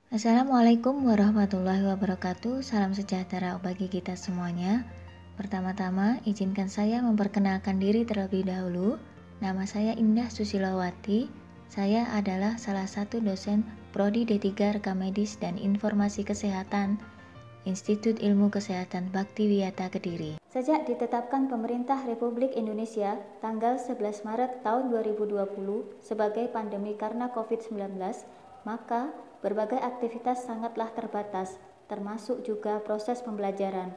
Assalamualaikum warahmatullahi wabarakatuh. Salam sejahtera bagi kita semuanya. Pertama-tama, izinkan saya memperkenalkan diri terlebih dahulu. Nama saya Indah Susilowati. Saya adalah salah satu dosen Prodi D3 Rekam Medis dan Informasi Kesehatan Institut Ilmu Kesehatan Bhaktiwiyata Kediri. Sejak ditetapkan pemerintah Republik Indonesia tanggal 11 Maret tahun 2020 sebagai pandemi karena COVID-19, maka berbagai aktivitas sangatlah terbatas, termasuk juga proses pembelajaran.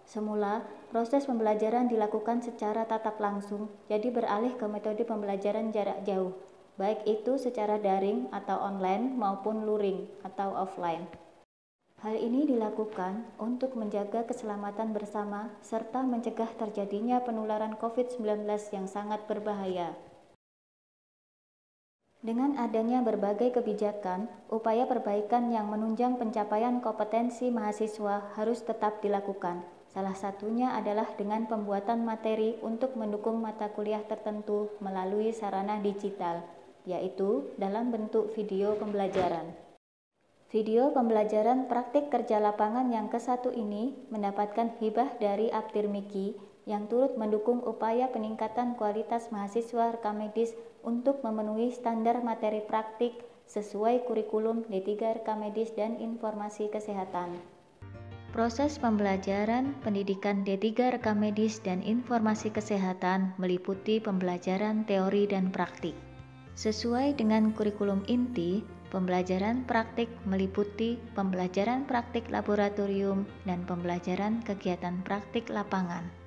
Semula, proses pembelajaran dilakukan secara tatap langsung, jadi beralih ke metode pembelajaran jarak jauh, baik itu secara daring atau online maupun luring atau offline. Hal ini dilakukan untuk menjaga keselamatan bersama serta mencegah terjadinya penularan COVID-19 yang sangat berbahaya. Dengan adanya berbagai kebijakan, upaya perbaikan yang menunjang pencapaian kompetensi mahasiswa harus tetap dilakukan. Salah satunya adalah dengan pembuatan materi untuk mendukung mata kuliah tertentu melalui sarana digital, yaitu dalam bentuk video pembelajaran. Video pembelajaran praktik kerja lapangan yang ke-1 ini mendapatkan hibah dari Aptirmiki yang turut mendukung upaya peningkatan kualitas mahasiswa rekam medis untuk memenuhi standar materi praktik sesuai kurikulum D3 Rekam Medis dan Informasi Kesehatan. Proses pembelajaran pendidikan D3 Rekam Medis dan Informasi Kesehatan meliputi pembelajaran teori dan praktik. Sesuai dengan kurikulum inti, pembelajaran praktik meliputi pembelajaran praktik laboratorium dan pembelajaran kegiatan praktik lapangan.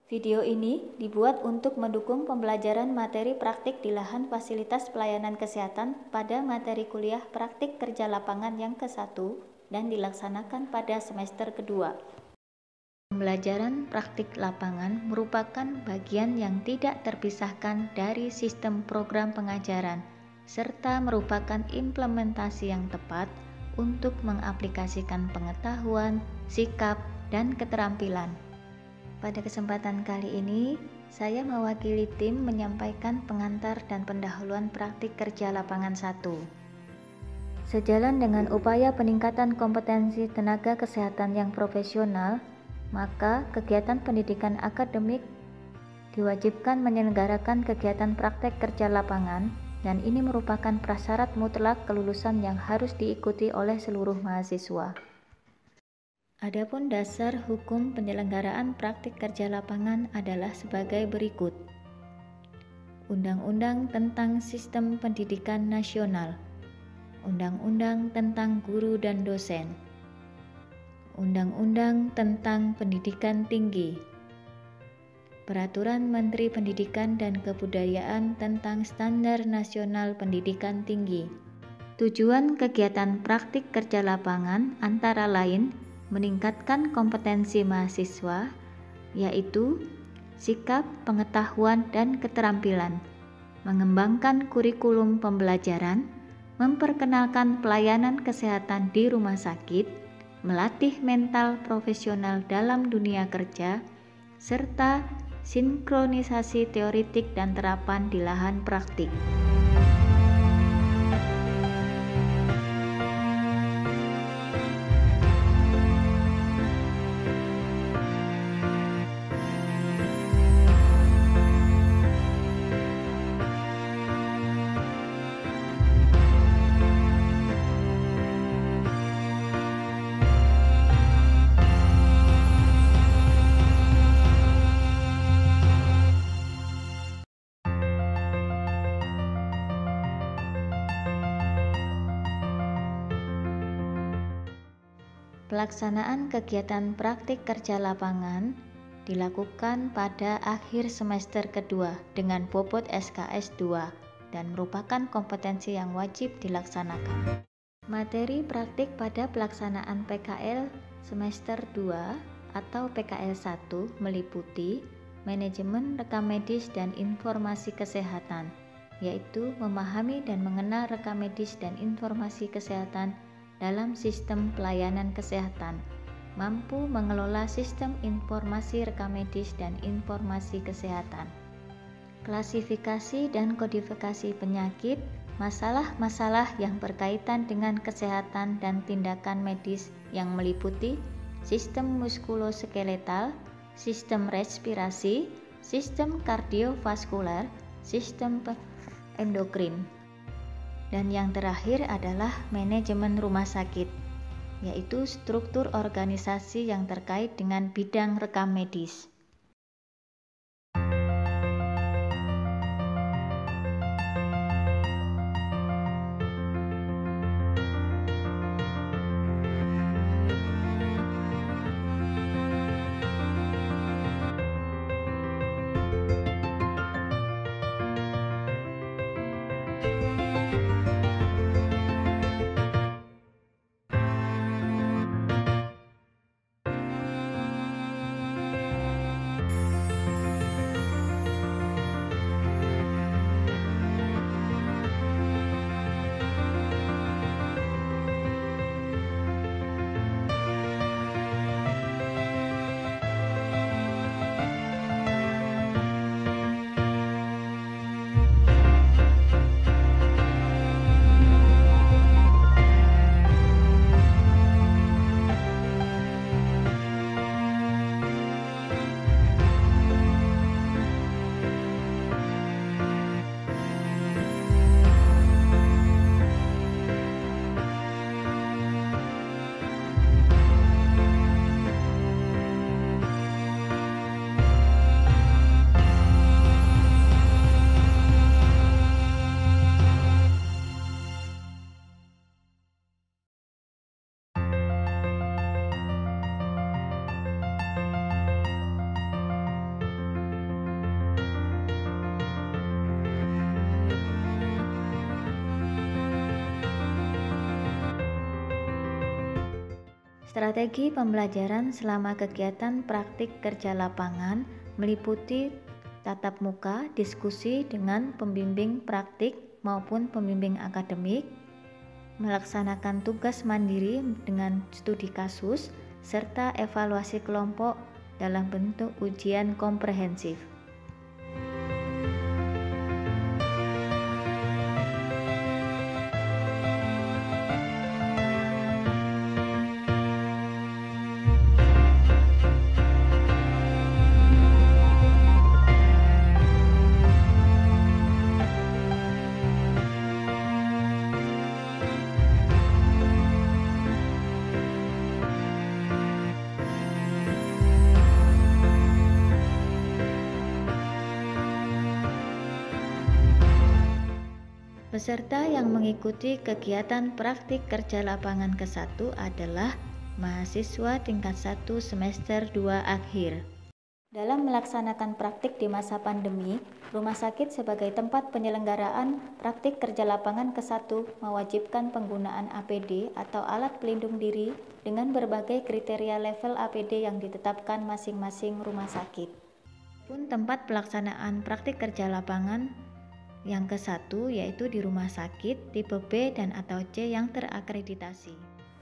Video ini dibuat untuk mendukung pembelajaran materi praktik di lahan fasilitas pelayanan kesehatan pada materi kuliah praktik kerja lapangan yang ke-1 dan dilaksanakan pada semester kedua. Pembelajaran praktik lapangan merupakan bagian yang tidak terpisahkan dari sistem program pengajaran, serta merupakan implementasi yang tepat untuk mengaplikasikan pengetahuan, sikap, dan keterampilan. Pada kesempatan kali ini, saya mewakili tim menyampaikan pengantar dan pendahuluan praktik kerja lapangan 1. Sejalan dengan upaya peningkatan kompetensi tenaga kesehatan yang profesional, maka kegiatan pendidikan akademik diwajibkan menyelenggarakan kegiatan praktek kerja lapangan, dan ini merupakan prasyarat mutlak kelulusan yang harus diikuti oleh seluruh mahasiswa. Adapun dasar hukum penyelenggaraan praktik kerja lapangan adalah sebagai berikut. Undang-Undang tentang Sistem Pendidikan Nasional, Undang-Undang tentang Guru dan Dosen, Undang-Undang tentang Pendidikan Tinggi, Peraturan Menteri Pendidikan dan Kebudayaan tentang Standar Nasional Pendidikan Tinggi. Tujuan kegiatan praktik kerja lapangan antara lain meningkatkan kompetensi mahasiswa, yaitu sikap, pengetahuan, dan keterampilan, mengembangkan kurikulum pembelajaran, memperkenalkan pelayanan kesehatan di rumah sakit, melatih mental profesional dalam dunia kerja, serta sinkronisasi teoritik dan terapan di lahan praktik. Pelaksanaan kegiatan praktik kerja lapangan dilakukan pada akhir semester kedua dengan bobot SKS 2 dan merupakan kompetensi yang wajib dilaksanakan. Materi praktik pada pelaksanaan PKL semester 2 atau PKL 1 meliputi manajemen rekam medis dan informasi kesehatan, yaitu memahami dan mengenal rekam medis dan informasi kesehatan dalam sistem pelayanan kesehatan, mampu mengelola sistem informasi rekam medis dan informasi kesehatan, klasifikasi dan kodifikasi penyakit, masalah-masalah yang berkaitan dengan kesehatan dan tindakan medis yang meliputi sistem muskuloskeletal, sistem respirasi, sistem kardiovaskular, sistem endokrin. Dan yang terakhir adalah manajemen rumah sakit, yaitu struktur organisasi yang terkait dengan bidang rekam medis. Strategi pembelajaran selama kegiatan praktik kerja lapangan meliputi tatap muka, diskusi dengan pembimbing praktik maupun pembimbing akademik, melaksanakan tugas mandiri dengan studi kasus, serta evaluasi kelompok dalam bentuk ujian komprehensif. Peserta yang mengikuti kegiatan praktik kerja lapangan ke-1 adalah mahasiswa tingkat 1 semester 2 akhir. Dalam melaksanakan praktik di masa pandemi, rumah sakit sebagai tempat penyelenggaraan praktik kerja lapangan ke-1 mewajibkan penggunaan APD atau alat pelindung diri dengan berbagai kriteria level APD yang ditetapkan masing-masing rumah sakit. Pun tempat pelaksanaan praktik kerja lapangan yang ke-1 yaitu di rumah sakit tipe B dan atau C yang terakreditasi.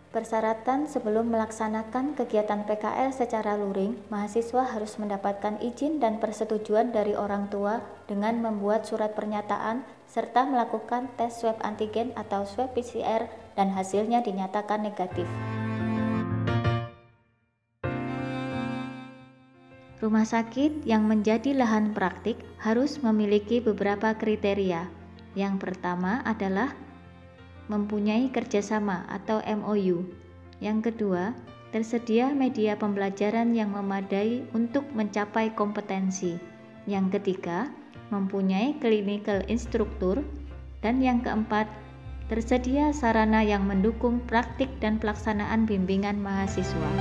Persyaratan sebelum melaksanakan kegiatan PKL secara luring, mahasiswa harus mendapatkan izin dan persetujuan dari orang tua dengan membuat surat pernyataan serta melakukan tes swab antigen atau swab PCR dan hasilnya dinyatakan negatif. Rumah sakit yang menjadi lahan praktik harus memiliki beberapa kriteria. Yang pertama adalah mempunyai kerjasama atau MOU. Yang kedua, tersedia media pembelajaran yang memadai untuk mencapai kompetensi. Yang ketiga, mempunyai clinical instruktur. Dan yang keempat, tersedia sarana yang mendukung praktik dan pelaksanaan bimbingan mahasiswa.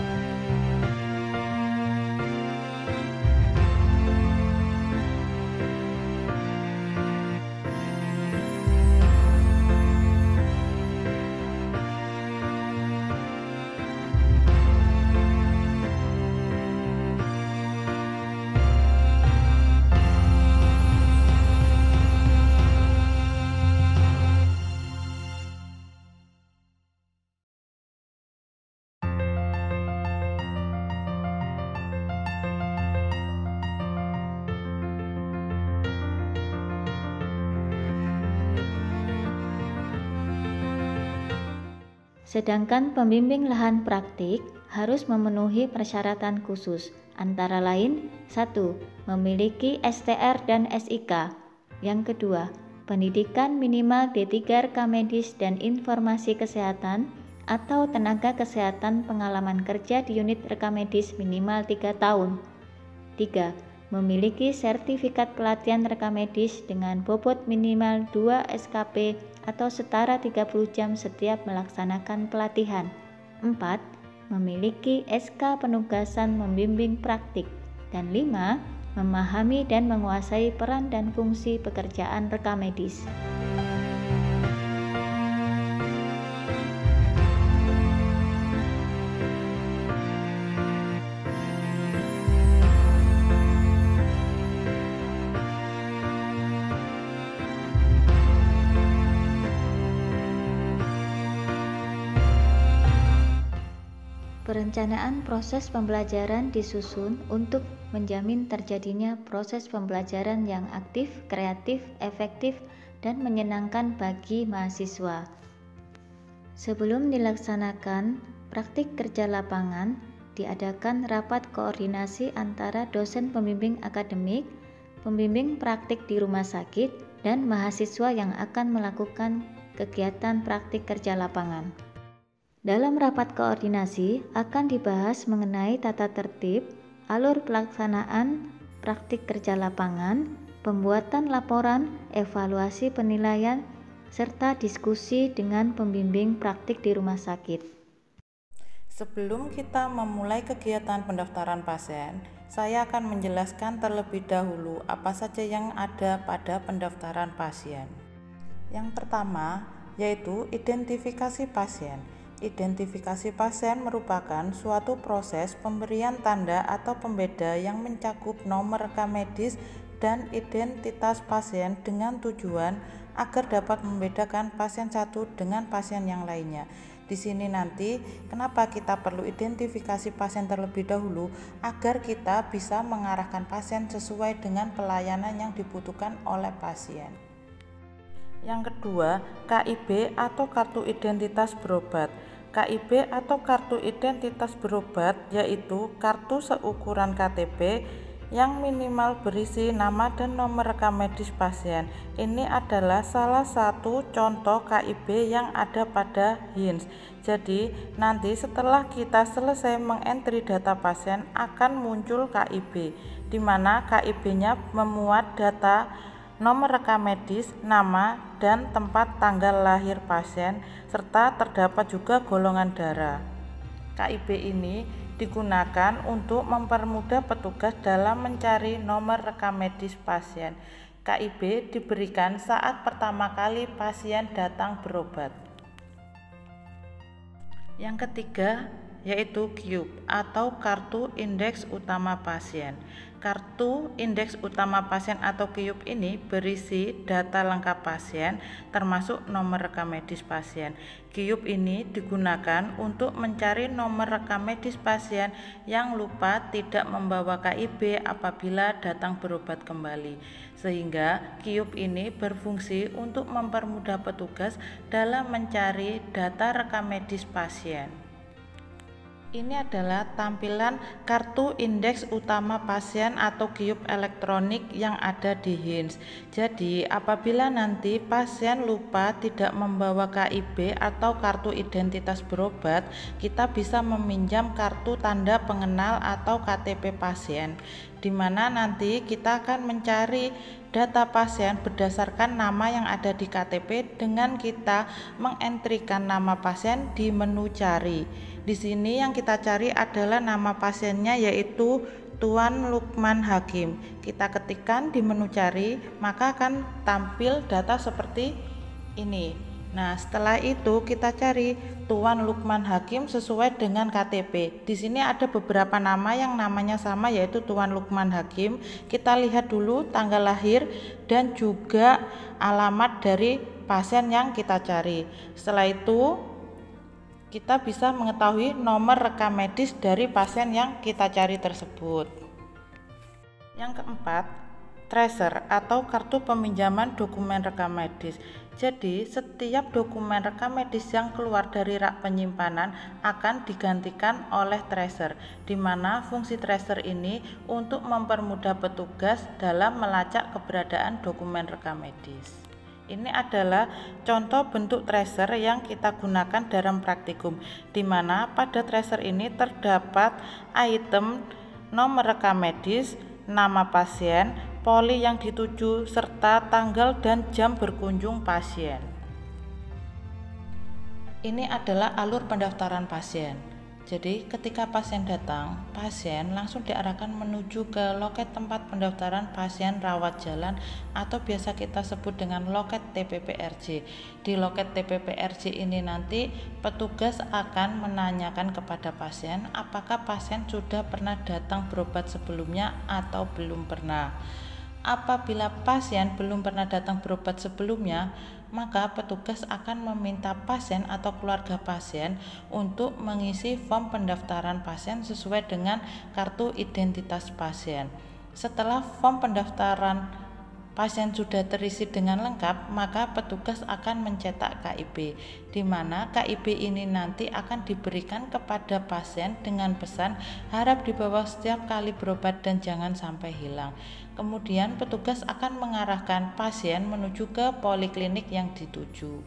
Sedangkan pembimbing lahan praktik harus memenuhi persyaratan khusus, antara lain 1. Memiliki STR dan SIK. Yang kedua, pendidikan minimal D3 Rekamedis dan Informasi Kesehatan atau tenaga kesehatan pengalaman kerja di unit rekamedis minimal 3 tahun. 3. Memiliki sertifikat pelatihan rekamedis dengan bobot minimal 2 SKP atau setara 30 jam setiap melaksanakan pelatihan. 4. Memiliki SK penugasan membimbing praktik. Dan 5. Memahami dan menguasai peran dan fungsi pekerjaan rekamedis. Perencanaan proses pembelajaran disusun untuk menjamin terjadinya proses pembelajaran yang aktif, kreatif, efektif, dan menyenangkan bagi mahasiswa. Sebelum dilaksanakan praktik kerja lapangan, diadakan rapat koordinasi antara dosen pembimbing akademik, pembimbing praktik di rumah sakit, dan mahasiswa yang akan melakukan kegiatan praktik kerja lapangan. Dalam rapat koordinasi akan dibahas mengenai tata tertib, alur pelaksanaan praktik kerja lapangan, pembuatan laporan, evaluasi penilaian, serta diskusi dengan pembimbing praktik di rumah sakit. Sebelum kita memulai kegiatan pendaftaran pasien, saya akan menjelaskan terlebih dahulu apa saja yang ada pada pendaftaran pasien. Yang pertama yaitu identifikasi pasien. Identifikasi pasien merupakan suatu proses pemberian tanda atau pembeda yang mencakup nomor rekam medis dan identitas pasien dengan tujuan agar dapat membedakan pasien satu dengan pasien yang lainnya. Di sini nanti kenapa kita perlu identifikasi pasien terlebih dahulu, agar kita bisa mengarahkan pasien sesuai dengan pelayanan yang dibutuhkan oleh pasien. Yang kedua, KIB atau kartu identitas berobat. KIB atau kartu identitas berobat yaitu kartu seukuran KTP yang minimal berisi nama dan nomor rekam medis pasien. Ini adalah salah satu contoh KIB yang ada pada HINS. Jadi nanti setelah kita selesai mengentri data pasien akan muncul KIB, di mana KIB-nya memuat data nomor rekam medis, nama, dan tempat tanggal lahir pasien, serta terdapat juga golongan darah. KIB ini digunakan untuk mempermudah petugas dalam mencari nomor rekam medis pasien. KIB diberikan saat pertama kali pasien datang berobat. Yang ketiga yaitu KIUP atau kartu indeks utama pasien. Kartu indeks utama pasien atau KIUP ini berisi data lengkap pasien termasuk nomor rekam medis pasien. KIUP ini digunakan untuk mencari nomor rekam medis pasien yang lupa tidak membawa KIB apabila datang berobat kembali. Sehingga KIUP ini berfungsi untuk mempermudah petugas dalam mencari data rekam medis pasien. Ini adalah tampilan kartu indeks utama pasien atau KIUP elektronik yang ada di HINS. Jadi apabila nanti pasien lupa tidak membawa KIB atau kartu identitas berobat, kita bisa meminjam kartu tanda pengenal atau KTP pasien, di mana nanti kita akan mencari data pasien berdasarkan nama yang ada di KTP dengan kita mengentrikan nama pasien di menu cari. Di sini yang kita cari adalah nama pasiennya yaitu Tuan Lukman Hakim. Kita ketikkan di menu cari, maka akan tampil data seperti ini. Nah, setelah itu kita cari Tuan Lukman Hakim sesuai dengan KTP. Di sini ada beberapa nama yang namanya sama yaitu Tuan Lukman Hakim. Kita lihat dulu tanggal lahir dan juga alamat dari pasien yang kita cari. Setelah itu kita bisa mengetahui nomor rekam medis dari pasien yang kita cari tersebut. Yang keempat, tracer atau kartu peminjaman dokumen rekam medis. Jadi, setiap dokumen rekam medis yang keluar dari rak penyimpanan akan digantikan oleh tracer, di mana fungsi tracer ini untuk mempermudah petugas dalam melacak keberadaan dokumen rekam medis. Ini adalah contoh bentuk tracer yang kita gunakan dalam praktikum, di mana pada tracer ini terdapat item, nomor rekam medis, nama pasien, poli yang dituju, serta tanggal dan jam berkunjung pasien. Ini adalah alur pendaftaran pasien. Jadi ketika pasien datang, pasien langsung diarahkan menuju ke loket tempat pendaftaran pasien rawat jalan atau biasa kita sebut dengan loket TPPRJ. Di loket TPPRJ ini nanti petugas akan menanyakan kepada pasien apakah pasien sudah pernah datang berobat sebelumnya atau belum pernah. Apabila pasien belum pernah datang berobat sebelumnya, maka petugas akan meminta pasien atau keluarga pasien untuk mengisi form pendaftaran pasien sesuai dengan kartu identitas pasien. Setelah form pendaftaran pasien sudah terisi dengan lengkap, maka petugas akan mencetak KIP, di mana KIP ini nanti akan diberikan kepada pasien dengan pesan harap dibawa setiap kali berobat dan jangan sampai hilang. Kemudian petugas akan mengarahkan pasien menuju ke poliklinik yang dituju.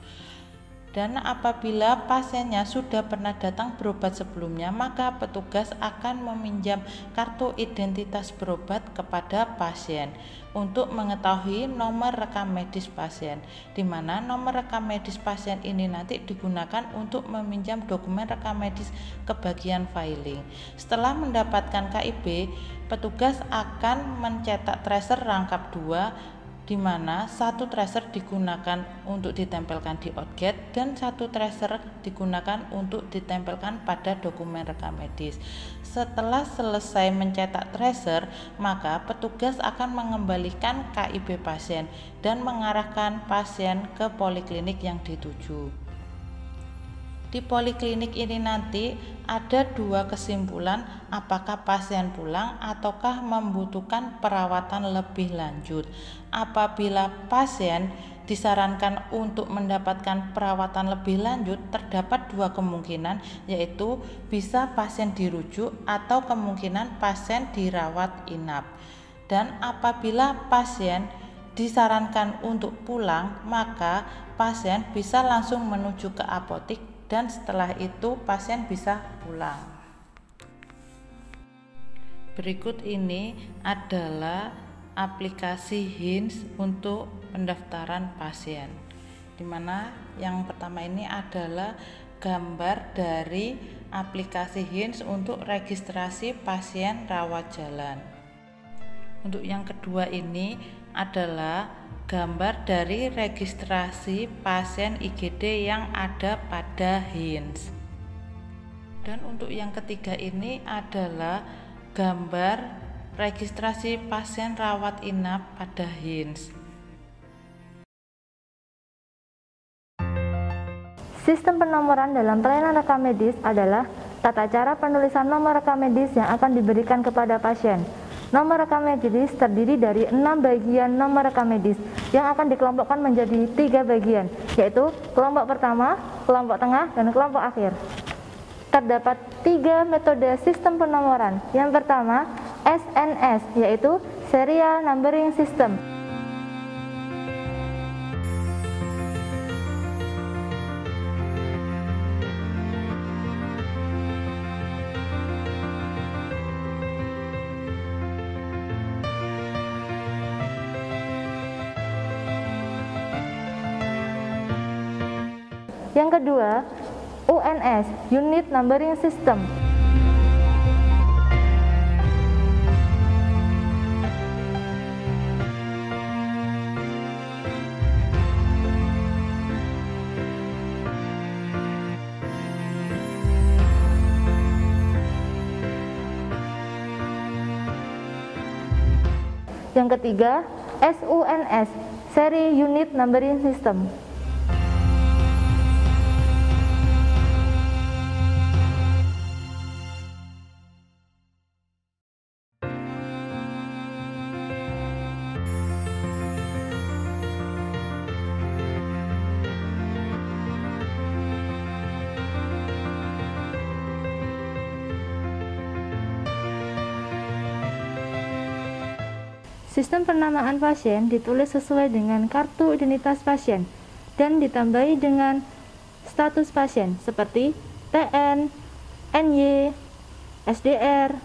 Dan apabila pasiennya sudah pernah datang berobat sebelumnya, maka petugas akan meminjam kartu identitas berobat kepada pasien untuk mengetahui nomor rekam medis pasien, di mana nomor rekam medis pasien ini nanti digunakan untuk meminjam dokumen rekam medis ke bagian filing. Setelah mendapatkan KIP, petugas akan mencetak tracer rangkap 2, di mana satu tracer digunakan untuk ditempelkan di outget dan satu tracer digunakan untuk ditempelkan pada dokumen rekam medis. Setelah selesai mencetak tracer, maka petugas akan mengembalikan KIP pasien dan mengarahkan pasien ke poliklinik yang dituju. Di poliklinik ini nanti ada 2 kesimpulan, apakah pasien pulang ataukah membutuhkan perawatan lebih lanjut. Apabila pasien disarankan untuk mendapatkan perawatan lebih lanjut, terdapat 2 kemungkinan, yaitu bisa pasien dirujuk atau kemungkinan pasien dirawat inap. Dan apabila pasien disarankan untuk pulang, maka pasien bisa langsung menuju ke apotik dan setelah itu pasien bisa pulang. Berikut ini adalah aplikasi HINS untuk pendaftaran pasien, di mana yang pertama ini adalah gambar dari aplikasi HINS untuk registrasi pasien rawat jalan. Untuk yang kedua ini adalah gambar dari registrasi pasien IGD yang ada pada HINS. Dan untuk yang ketiga ini adalah gambar registrasi pasien rawat inap pada HINS. Sistem penomoran dalam pelayanan rekam medis adalah tata cara penulisan nomor rekam medis yang akan diberikan kepada pasien. Nomor rekam medis terdiri dari 6 bagian nomor rekam medis yang akan dikelompokkan menjadi 3 bagian, yaitu kelompok pertama, kelompok tengah, dan kelompok akhir. Terdapat 3 metode sistem penomoran. Yang pertama, SNS, yaitu Serial Numbering System. Yang kedua, UNS, Unit Numbering System. Yang ketiga, SUNS, Seri Unit Numbering System. Sistem penamaan pasien ditulis sesuai dengan kartu identitas pasien dan ditambahi dengan status pasien seperti TN, NY, SDR,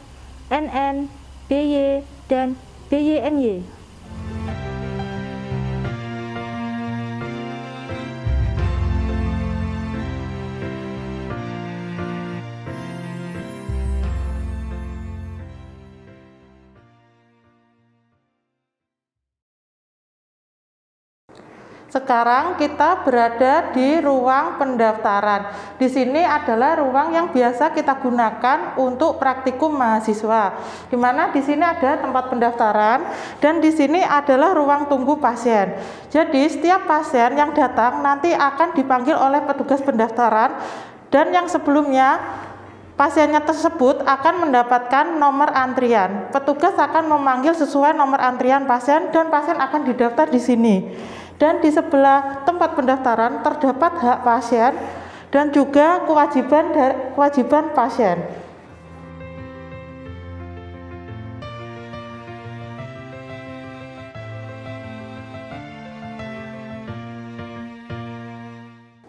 NN, BY, dan BYNY. Sekarang kita berada di ruang pendaftaran. Di sini adalah ruang yang biasa kita gunakan untuk praktikum mahasiswa. Di mana di sini ada tempat pendaftaran dan di sini adalah ruang tunggu pasien. Jadi setiap pasien yang datang nanti akan dipanggil oleh petugas pendaftaran dan yang sebelumnya pasiennya tersebut akan mendapatkan nomor antrian. Petugas akan memanggil sesuai nomor antrian pasien dan pasien akan didaftar di sini. Dan di sebelah tempat pendaftaran terdapat hak pasien dan juga kewajiban pasien.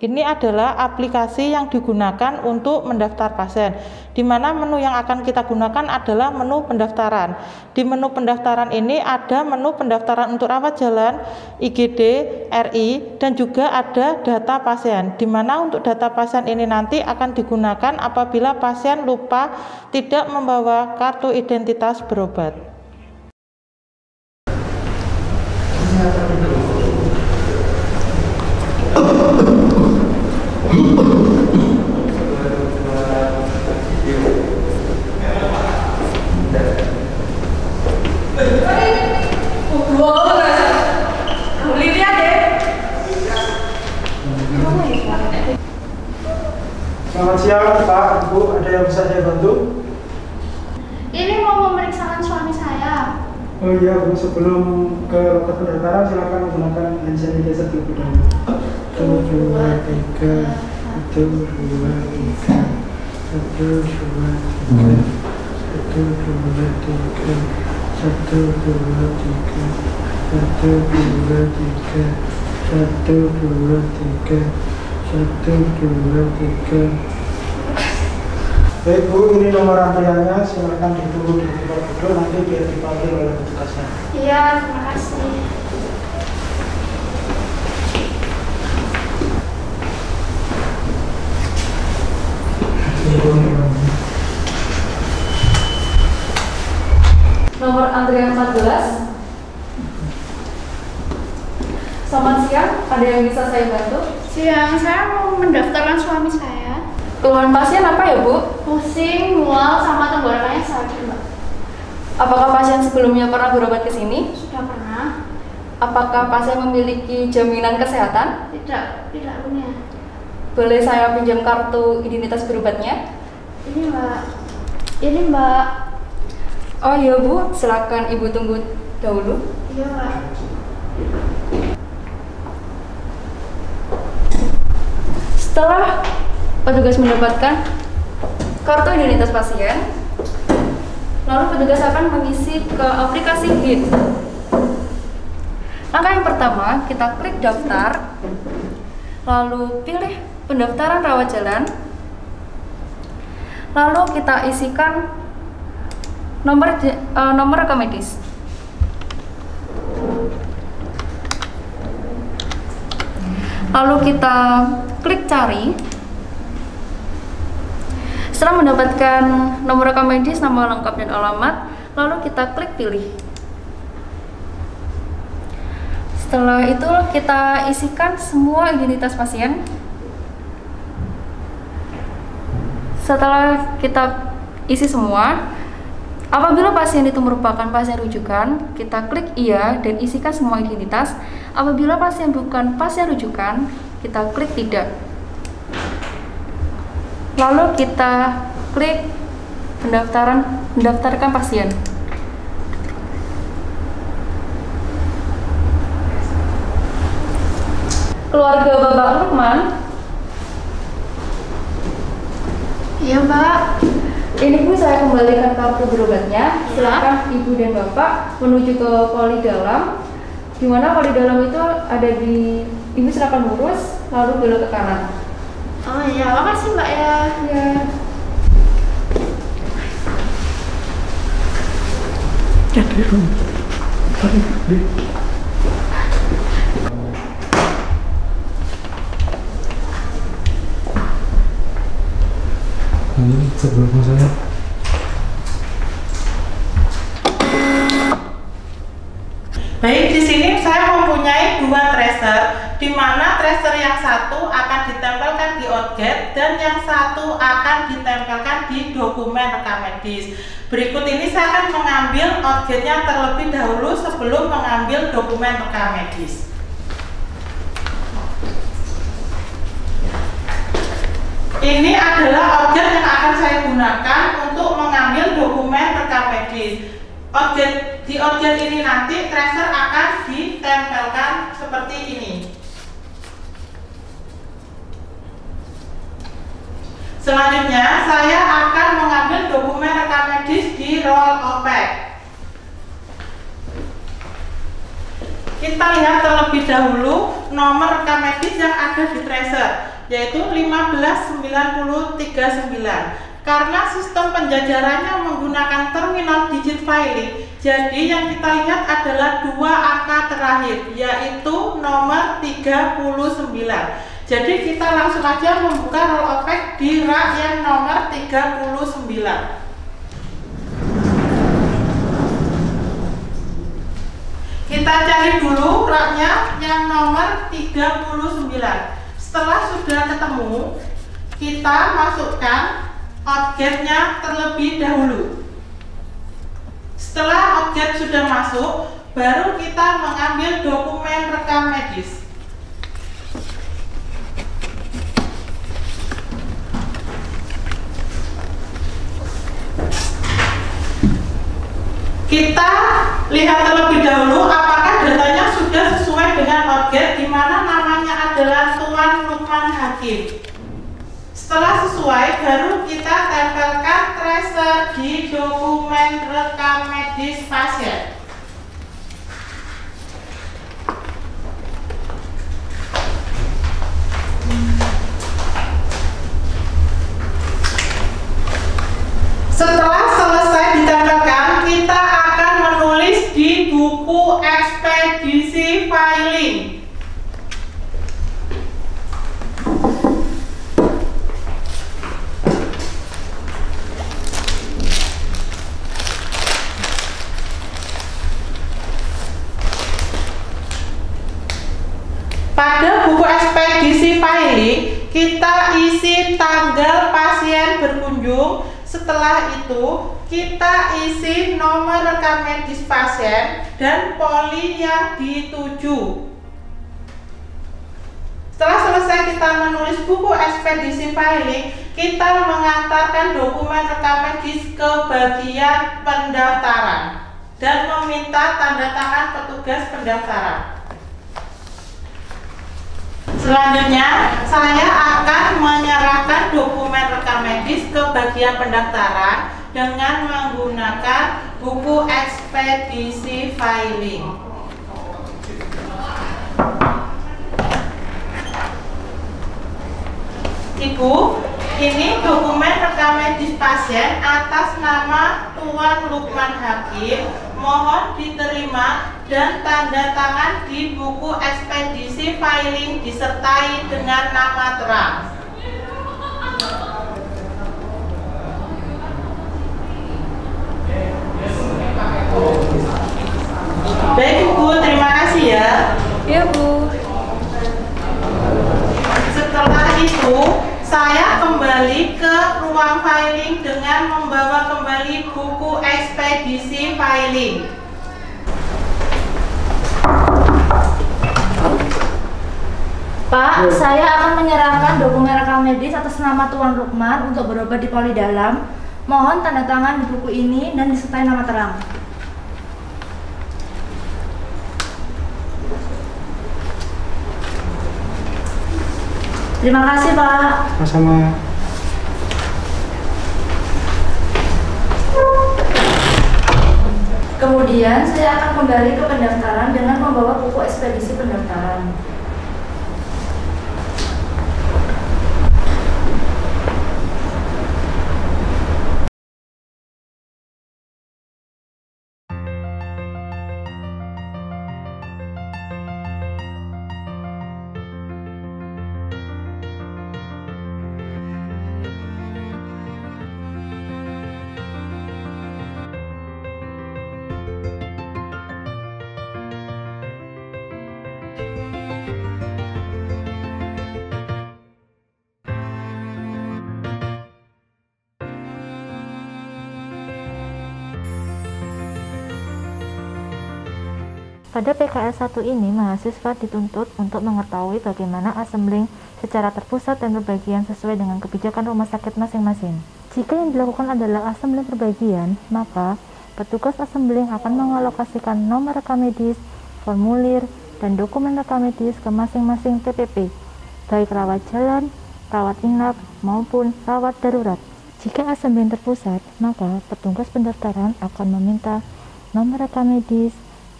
Ini adalah aplikasi yang digunakan untuk mendaftar pasien, di mana menu yang akan kita gunakan adalah menu pendaftaran. Di menu pendaftaran ini ada menu pendaftaran untuk rawat jalan, IGD, RI, dan juga ada data pasien, di mana untuk data pasien ini nanti akan digunakan apabila pasien lupa tidak membawa kartu identitas berobat. Selamat siang Pak, Ibu, ada yang bisa saya bantu? Ini mau memeriksakan suami saya. Oh iya Bu, sebelum ke lokasi pendaftaran silakan menggunakan hand sanitizer terlebih dahulu. 1, 2, 3, 1, 2, 3, 1, 2, 3, 1, 2, 3, 1, 2, 3, 1, 2, 3, 1, 2, 3, 1, 2, 3. Baik Bu, ini nomor antriannya, silakan ditunggu di tempat duduk nanti biar dipanggil oleh petugasnya. Iya, terima kasih. Nomor antrian 14. Selamat siang, ada yang bisa saya bantu? Siang, saya mau mendaftarkan suami saya. Keluhan pasien apa ya Bu? Pusing, mual, sama tenggorokannya sakit, Mbak. Apakah pasien sebelumnya pernah berobat ke sini? Sudah pernah? Apakah pasien memiliki jaminan kesehatan? Tidak punya. Boleh saya pinjam kartu identitas berobatnya? Ini Mbak. Oh iya Bu, silakan Ibu tunggu dahulu. Iya, Mbak. Setelah petugas mendapatkan kartu identitas pasien, lalu petugas akan mengisi ke aplikasi HIT. Langkah yang pertama, kita klik daftar, lalu pilih pendaftaran rawat jalan, lalu kita isikan nomor rekam medis. Lalu kita klik cari. Setelah mendapatkan nomor rekam medis, nama lengkap dan alamat, lalu kita klik pilih. Setelah itu kita isikan semua identitas pasien. Setelah kita isi semua, apabila pasien itu merupakan pasien rujukan, kita klik iya dan isikan semua identitas. Apabila pasien bukan pasien rujukan, kita klik tidak. Lalu kita klik mendaftarkan pasien. Keluarga Bapak Lukman. Iya, Mbak. Ini Bu, saya kembalikan kartu berobatnya. Silakan Ibu dan Bapak menuju ke poli dalam. Di mana poli dalam itu ada di, Ibu silakan lurus lalu belok ke kanan. Oh iya, makasih Mbak ya. Ya. Jadi ini sebelum saya Baik, di sini saya mempunyai dua tracer, di mana tracer yang satu akan ditempelkan di outget dan yang satu akan ditempelkan di dokumen rekam medis. Berikut ini saya akan mengambil outgetnya terlebih dahulu sebelum mengambil dokumen rekam medis. Ini adalah outget yang akan saya gunakan untuk mengambil dokumen rekam medis. Di outget ini nanti tracer akan ditempelkan seperti ini. Selanjutnya saya akan mengambil dokumen rekam medis di roll opak. Kita lihat terlebih dahulu nomor rekam medis yang ada di tracer, yaitu 1590339. Karena sistem penjajarannya menggunakan terminal digit filing, jadi yang kita lihat adalah dua angka terakhir, yaitu nomor 39. Jadi kita langsung aja membuka roll opak di rak yang nomor 39. Kita cari dulu raknya yang nomor 39. Setelah sudah ketemu, kita masukkan outgetnya terlebih dahulu. Setelah outget sudah masuk, baru kita mengambil dokumen rekam medis. Kita lihat terlebih dahulu apakah datanya sudah sesuai dengan outget, di mana namanya adalah Tuan Lukman Hakim. Setelah sesuai, baru kita tempelkan tracer di dokumen rekam medis pasien. Setelah selesai ditempelkan, kita akan menulis di buku ekspedisi filing. Pada buku ekspedisi filing, kita isi tanggal pasien berkunjung. Setelah itu, kita isi nomor rekam medis pasien dan poli yang dituju. Setelah selesai kita menulis buku ekspedisi filing, kita mengantarkan dokumen rekam medis ke bagian pendaftaran dan meminta tanda tangan petugas pendaftaran. Selanjutnya, saya akan menyerahkan dokumen rekam medis ke bagian pendaftaran dengan menggunakan buku ekspedisi filing. Ibu, ini dokumen rekam medis pasien atas nama Tuan Lukman Hakim. Mohon diterima dan tanda tangan di buku ekspedisi filing disertai dengan nama terang. Baik Bu, terima kasih ya. Iya Bu. Setelah itu, saya kembali ke ruang filing dengan membawa kembali buku ekspedisi filing. Pak, saya akan menyerahkan dokumen rekam medis atas nama Tuan Lukman untuk berobat di poli dalam. Mohon tanda tangan di buku ini dan disertai nama terang. Terima kasih, Pak. sama-sama. Kemudian saya akan kembali ke pendaftaran dengan membawa buku ekspedisi pendaftaran. Pada PKL 1 ini, mahasiswa dituntut untuk mengetahui bagaimana assembling secara terpusat dan berbagian sesuai dengan kebijakan rumah sakit masing-masing. Jika yang dilakukan adalah assembling berbagian, maka petugas assembling akan mengalokasikan nomor rekam medis, formulir, dan dokumen rekam medis ke masing-masing TPP, baik rawat jalan, rawat inap, maupun rawat darurat. Jika assembling terpusat, maka petugas pendaftaran akan meminta nomor rekam medis,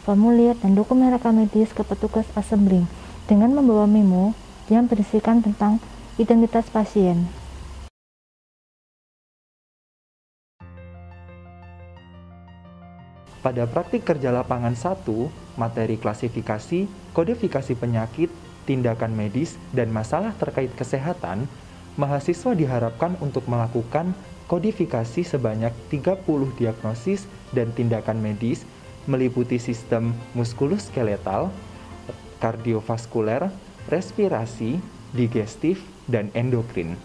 formulir, dan dokumen rekam medis ke petugas assembling dengan membawa memo yang berisikan tentang identitas pasien. Pada praktik kerja lapangan 1, materi klasifikasi, kodifikasi penyakit, tindakan medis, dan masalah terkait kesehatan, mahasiswa diharapkan untuk melakukan kodifikasi sebanyak 30 diagnosis dan tindakan medis meliputi sistem muskuloskeletal, kardiovaskuler, respirasi, digestif, dan endokrin.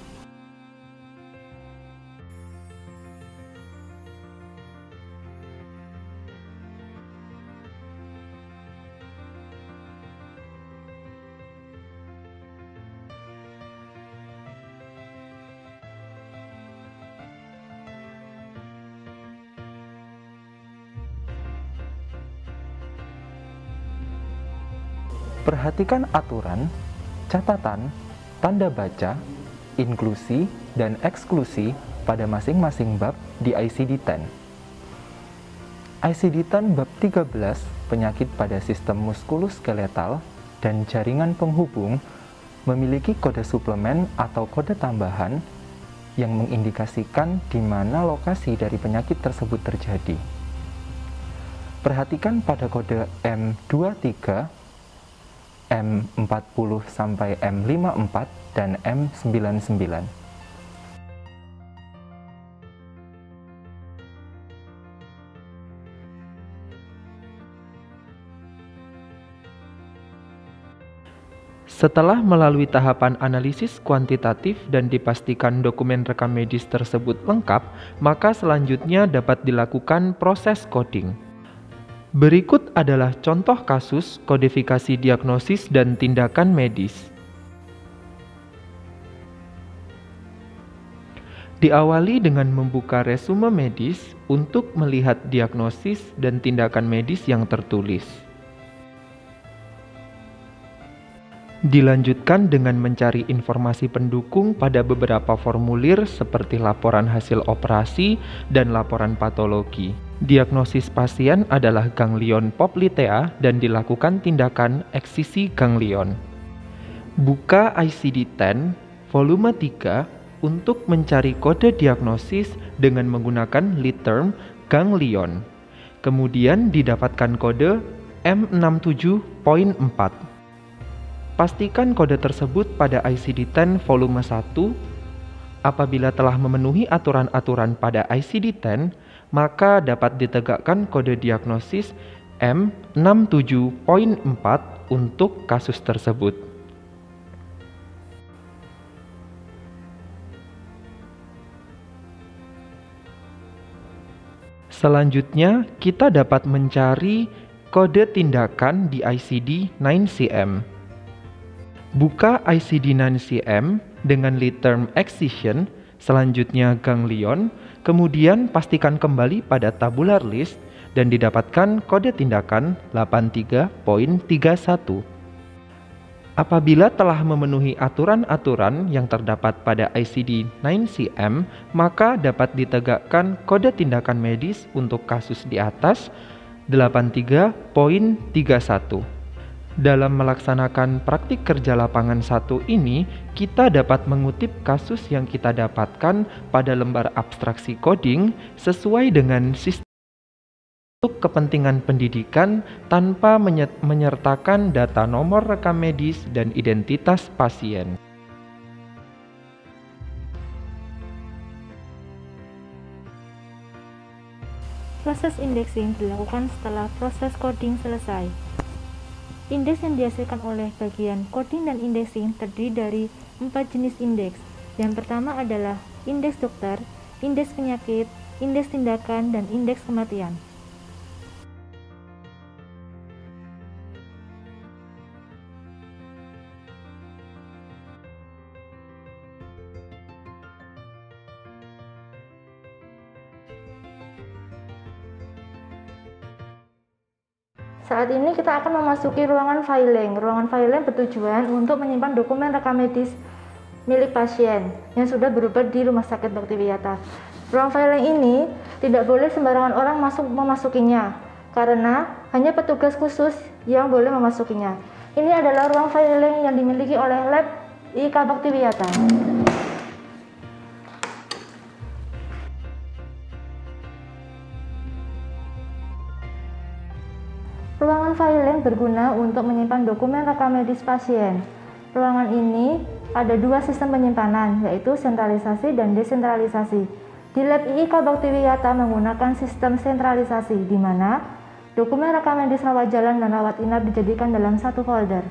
Perhatikan aturan, catatan, tanda baca, inklusi, dan eksklusi pada masing-masing bab di ICD-10. ICD-10 bab 13, penyakit pada sistem muskuloskeletal dan jaringan penghubung, memiliki kode suplemen atau kode tambahan yang mengindikasikan di mana lokasi dari penyakit tersebut terjadi. Perhatikan pada kode M23, M40 sampai M54 dan M99. Setelah melalui tahapan analisis kuantitatif dan dipastikan dokumen rekam medis tersebut lengkap, maka selanjutnya dapat dilakukan proses coding. Berikut adalah contoh kasus kodifikasi diagnosis dan tindakan medis. Diawali dengan membuka resume medis untuk melihat diagnosis dan tindakan medis yang tertulis. Dilanjutkan dengan mencari informasi pendukung pada beberapa formulir seperti laporan hasil operasi dan laporan patologi. Diagnosis pasien adalah ganglion poplitea dan dilakukan tindakan eksisi ganglion. Buka ICD-10 volume 3 untuk mencari kode diagnosis dengan menggunakan lead term ganglion. Kemudian didapatkan kode M67.4. Pastikan kode tersebut pada ICD-10 volume 1. Apabila telah memenuhi aturan-aturan pada ICD-10, maka dapat ditegakkan kode diagnosis M67.4 untuk kasus tersebut. Selanjutnya, kita dapat mencari kode tindakan di ICD-9CM. Buka ICD-9CM dengan lead term excision, selanjutnya ganglion, kemudian pastikan kembali pada tabular list dan didapatkan kode tindakan 83.31. Apabila telah memenuhi aturan-aturan yang terdapat pada ICD-9CM, maka dapat ditegakkan kode tindakan medis untuk kasus di atas 83.31. Dalam melaksanakan praktik kerja lapangan 1 ini, kita dapat mengutip kasus yang kita dapatkan pada lembar abstraksi coding sesuai dengan sistem untuk kepentingan pendidikan tanpa menyertakan data nomor rekam medis dan identitas pasien. Proses indexing dilakukan setelah proses coding selesai. Indeks yang dihasilkan oleh bagian coding dan indexing terdiri dari 4 jenis indeks. Yang pertama adalah indeks dokter, indeks penyakit, indeks tindakan, dan indeks kematian. Saat ini kita akan memasuki ruangan filing. Ruangan filing bertujuan untuk menyimpan dokumen rekam medis milik pasien yang sudah berobat di Rumah Sakit Bhaktiwiyata. Ruang filing ini tidak boleh sembarangan orang memasukinya karena hanya petugas khusus yang boleh memasukinya. Ini adalah ruang filing yang dimiliki oleh Lab IK Bhaktiwiyata. Ruangan filing berguna untuk menyimpan dokumen rekam medis pasien. Ruangan ini ada 2 sistem penyimpanan, yaitu sentralisasi dan desentralisasi. Di Lab IK Bhaktiwiyata menggunakan sistem sentralisasi, di mana dokumen rekam medis rawat jalan dan rawat inap dijadikan dalam satu folder.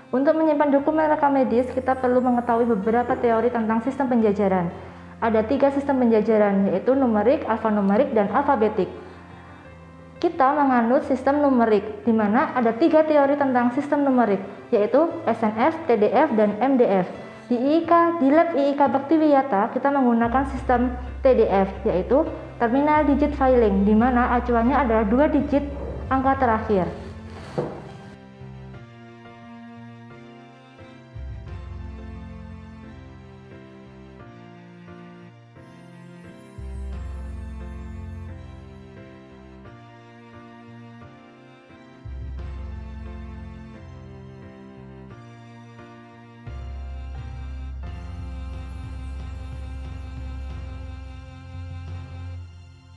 Untuk menyimpan dokumen rekam medis, kita perlu mengetahui beberapa teori tentang sistem penjajaran. Ada 3 sistem penjajaran, yaitu numerik, alfanumerik, dan alfabetik. Kita menganut sistem numerik, di mana ada 3 teori tentang sistem numerik, yaitu SNF, TDF, dan MDF. Di Lab IK Bhaktiwiyata, kita menggunakan sistem TDF, yaitu terminal digit filing, di mana acuannya adalah 2 digit angka terakhir.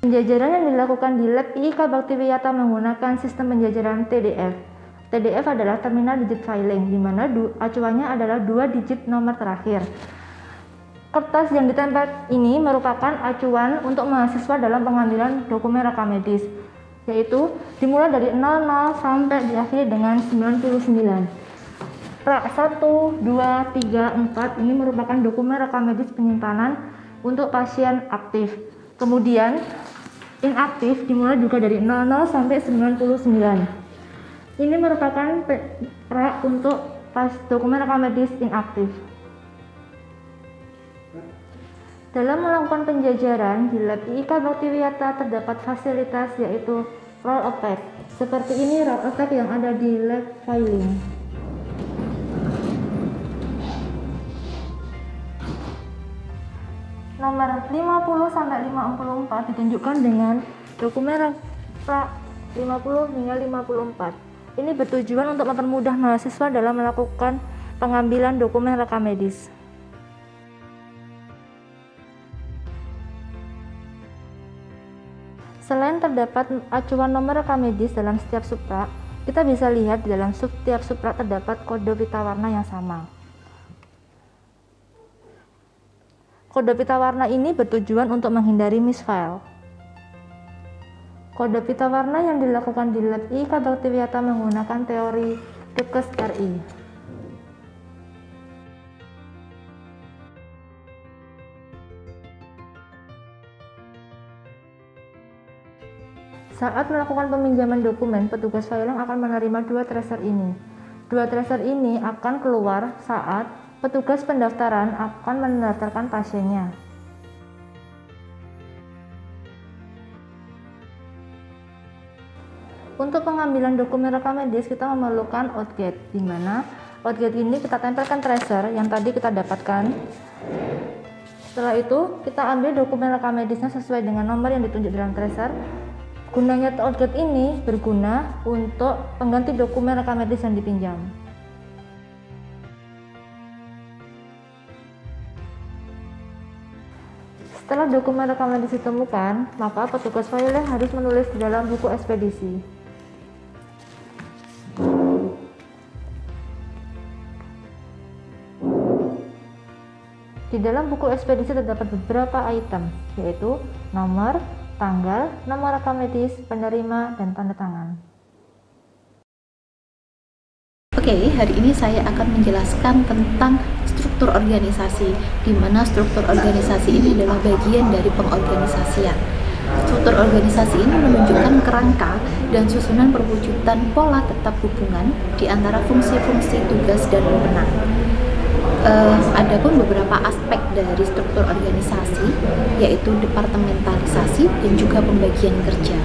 Penjajaran yang dilakukan di Lab IK Bhaktiwiyata menggunakan sistem penjajaran TDF. TDF adalah terminal digit filing, di mana acuannya adalah 2 digit nomor terakhir. Kertas yang ditempel ini merupakan acuan untuk mahasiswa dalam pengambilan dokumen rekam medis, yaitu dimulai dari 00 sampai diakhiri dengan 99. Rak 1, 2, 3, 4 ini merupakan dokumen rekam medis penyimpanan untuk pasien aktif. Kemudian inaktif dimulai juga dari 00 sampai 99. Ini merupakan rak untuk dokumen rekam medis inaktif. Dalam melakukan penjajaran di Lab IK Bhaktiwiyata terdapat fasilitas yaitu roll effect. Seperti ini roll effect yang ada di lab filing. Nomor 50 sampai 54 ditunjukkan dengan dokumen rak 50 hingga 54. Ini bertujuan untuk mempermudah mahasiswa dalam melakukan pengambilan dokumen rekam medis. Selain terdapat acuan nomor rekam medis dalam setiap suprak, kita bisa lihat di dalam setiap suprak terdapat kode pita warna yang sama. Kode pita warna ini bertujuan untuk menghindari misfile. Kode pita warna yang dilakukan di Lab IK Bhaktiwiyata menggunakan teori Dukes RI. Saat melakukan peminjaman dokumen, petugas filing akan menerima dua tracer ini. Dua tracer ini akan keluar saat petugas pendaftaran akan mendaftarkan pasiennya. Untuk pengambilan dokumen rekam medis, kita memerlukan outgate, di mana outgate ini kita tempelkan tracer yang tadi kita dapatkan. Setelah itu, kita ambil dokumen rekam medisnya sesuai dengan nomor yang ditunjuk dalam tracer. Gunanya outgate ini berguna untuk pengganti dokumen rekam medis yang dipinjam. Setelah dokumen rekam medis ditemukan, maka petugas filing harus menulis di dalam buku ekspedisi. Di dalam buku ekspedisi terdapat beberapa item, yaitu nomor, tanggal, nomor rekam medis, penerima, dan tanda tangan. Oke, hari ini saya akan menjelaskan tentang struktur organisasi, di mana struktur organisasi ini adalah bagian dari pengorganisasian. Struktur organisasi ini menunjukkan kerangka dan susunan perwujudan pola tetap hubungan di antara fungsi-fungsi tugas dan wewenang. Adapun beberapa aspek dari struktur organisasi, yaitu departementalisasi dan juga pembagian kerja.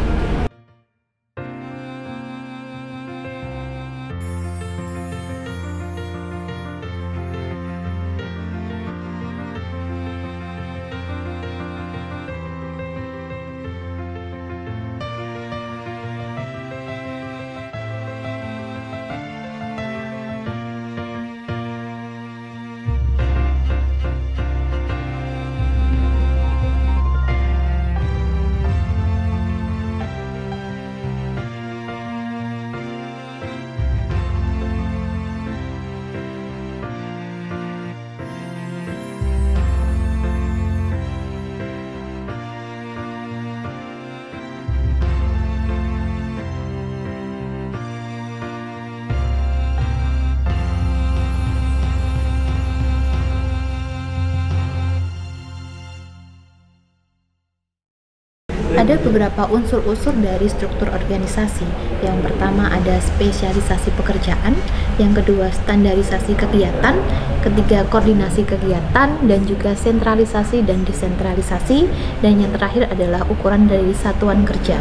Ada beberapa unsur-unsur dari struktur organisasi. Yang pertama ada spesialisasi pekerjaan, yang kedua standarisasi kegiatan, ketiga koordinasi kegiatan, dan juga sentralisasi dan desentralisasi, dan yang terakhir adalah ukuran dari satuan kerja.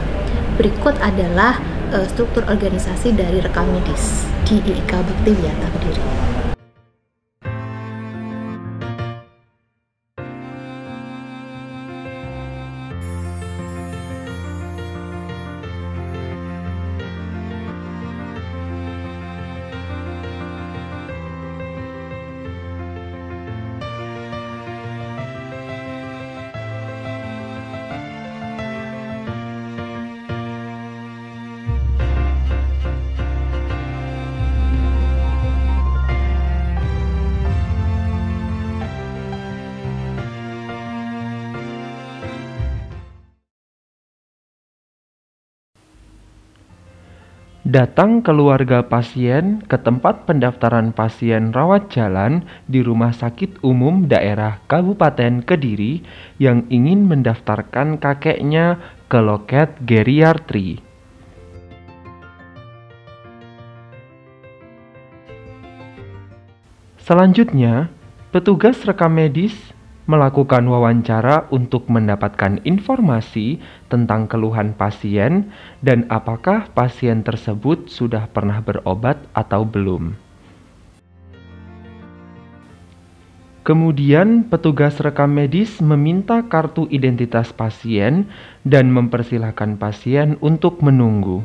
Berikut adalah struktur organisasi dari rekam medis di IIK Bakti Wiyata Kediri. Datang keluarga pasien ke tempat pendaftaran pasien rawat jalan di Rumah Sakit Umum Daerah Kabupaten Kediri yang ingin mendaftarkan kakeknya ke loket geriatri. Selanjutnya, petugas rekam medis melakukan wawancara untuk mendapatkan informasi tentang keluhan pasien dan apakah pasien tersebut sudah pernah berobat atau belum. Kemudian, petugas rekam medis meminta kartu identitas pasien dan mempersilahkan pasien untuk menunggu.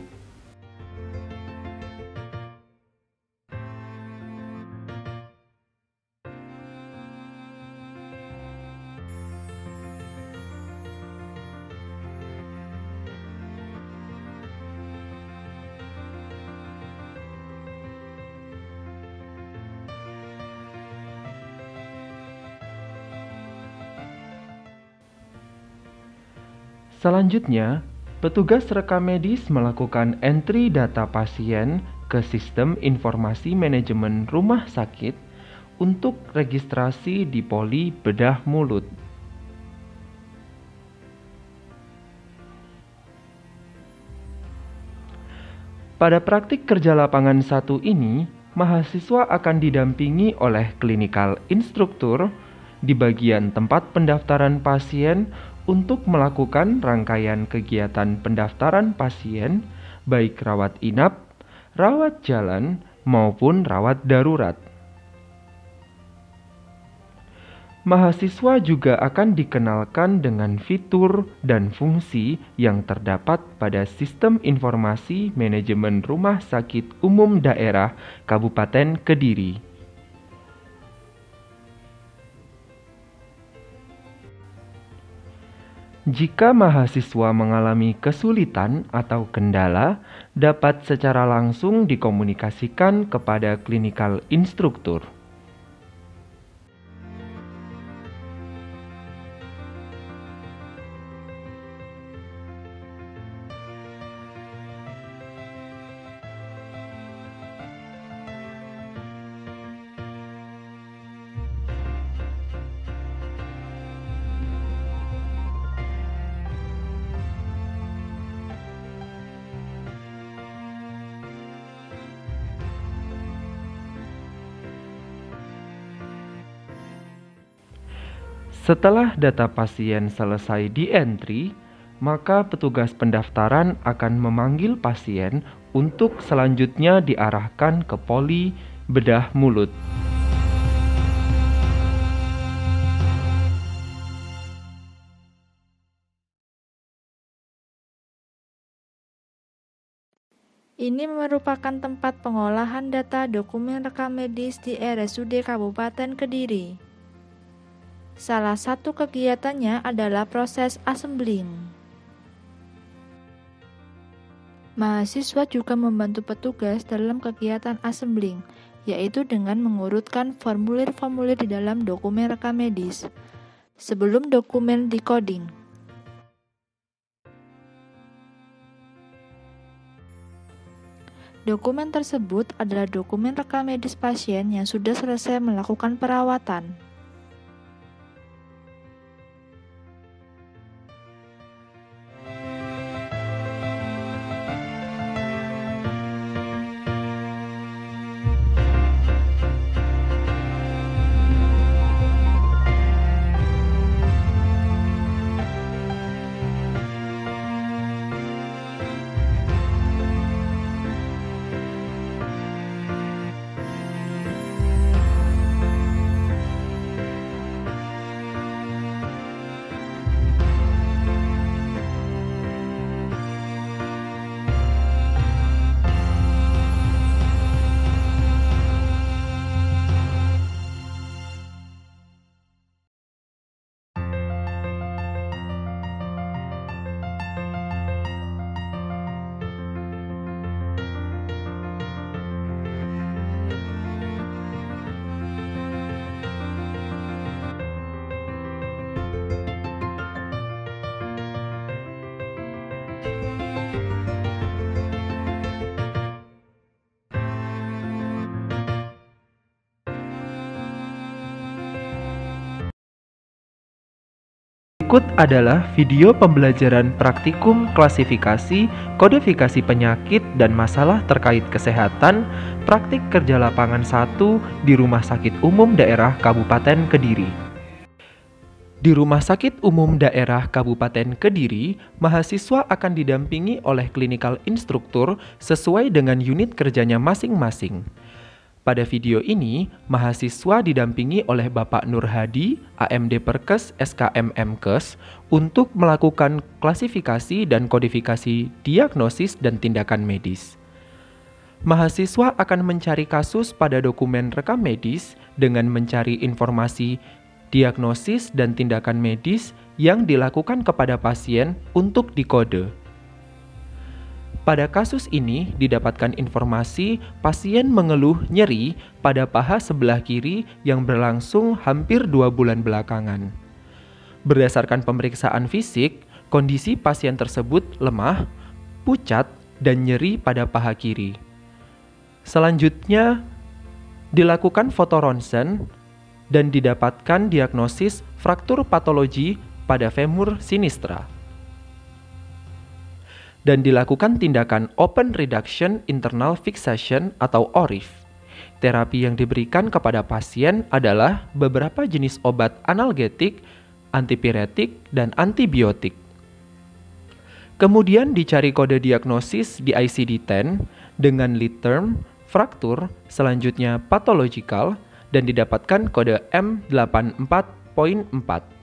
Selanjutnya, petugas rekam medis melakukan entry data pasien ke sistem informasi manajemen rumah sakit untuk registrasi di poli bedah mulut. Pada praktik kerja lapangan 1 ini, mahasiswa akan didampingi oleh clinical instructor di bagian tempat pendaftaran pasien untuk melakukan rangkaian kegiatan pendaftaran pasien, baik rawat inap, rawat jalan, maupun rawat darurat. Mahasiswa juga akan dikenalkan dengan fitur dan fungsi yang terdapat pada Sistem Informasi Manajemen Rumah Sakit Umum Daerah Kabupaten Kediri. Jika mahasiswa mengalami kesulitan atau kendala, dapat secara langsung dikomunikasikan kepada clinical instructor. Setelah data pasien selesai di-entry, maka petugas pendaftaran akan memanggil pasien untuk selanjutnya diarahkan ke poli bedah mulut. Ini merupakan tempat pengolahan data dokumen rekam medis di RSUD Kabupaten Kediri. Salah satu kegiatannya adalah proses assembling. Mahasiswa juga membantu petugas dalam kegiatan assembling, yaitu dengan mengurutkan formulir-formulir di dalam dokumen rekam medis sebelum dokumen decoding. Dokumen tersebut adalah dokumen rekam medis pasien yang sudah selesai melakukan perawatan. Berikut adalah video pembelajaran praktikum klasifikasi, kodifikasi penyakit, dan masalah terkait kesehatan praktik kerja lapangan 1 di Rumah Sakit Umum Daerah Kabupaten Kediri. Di Rumah Sakit Umum Daerah Kabupaten Kediri, mahasiswa akan didampingi oleh clinical instructor sesuai dengan unit kerjanya masing-masing. Pada video ini, mahasiswa didampingi oleh Bapak Nur Hadi, AMD Perkes SKM Mkes, untuk melakukan klasifikasi dan kodifikasi diagnosis dan tindakan medis. Mahasiswa akan mencari kasus pada dokumen rekam medis dengan mencari informasi diagnosis dan tindakan medis yang dilakukan kepada pasien untuk dikode. Pada kasus ini didapatkan informasi pasien mengeluh nyeri pada paha sebelah kiri yang berlangsung hampir 2 bulan belakangan. Berdasarkan pemeriksaan fisik, kondisi pasien tersebut lemah, pucat, dan nyeri pada paha kiri. Selanjutnya, dilakukan foto ronsen dan didapatkan diagnosis fraktur patologi pada femur sinistra. dan dilakukan tindakan Open Reduction Internal Fixation atau ORIF. Terapi yang diberikan kepada pasien adalah beberapa jenis obat analgetik, antipiretik, dan antibiotik. Kemudian dicari kode diagnosis di ICD-10 dengan lead term, fraktur, selanjutnya pathological, dan didapatkan kode M84.4.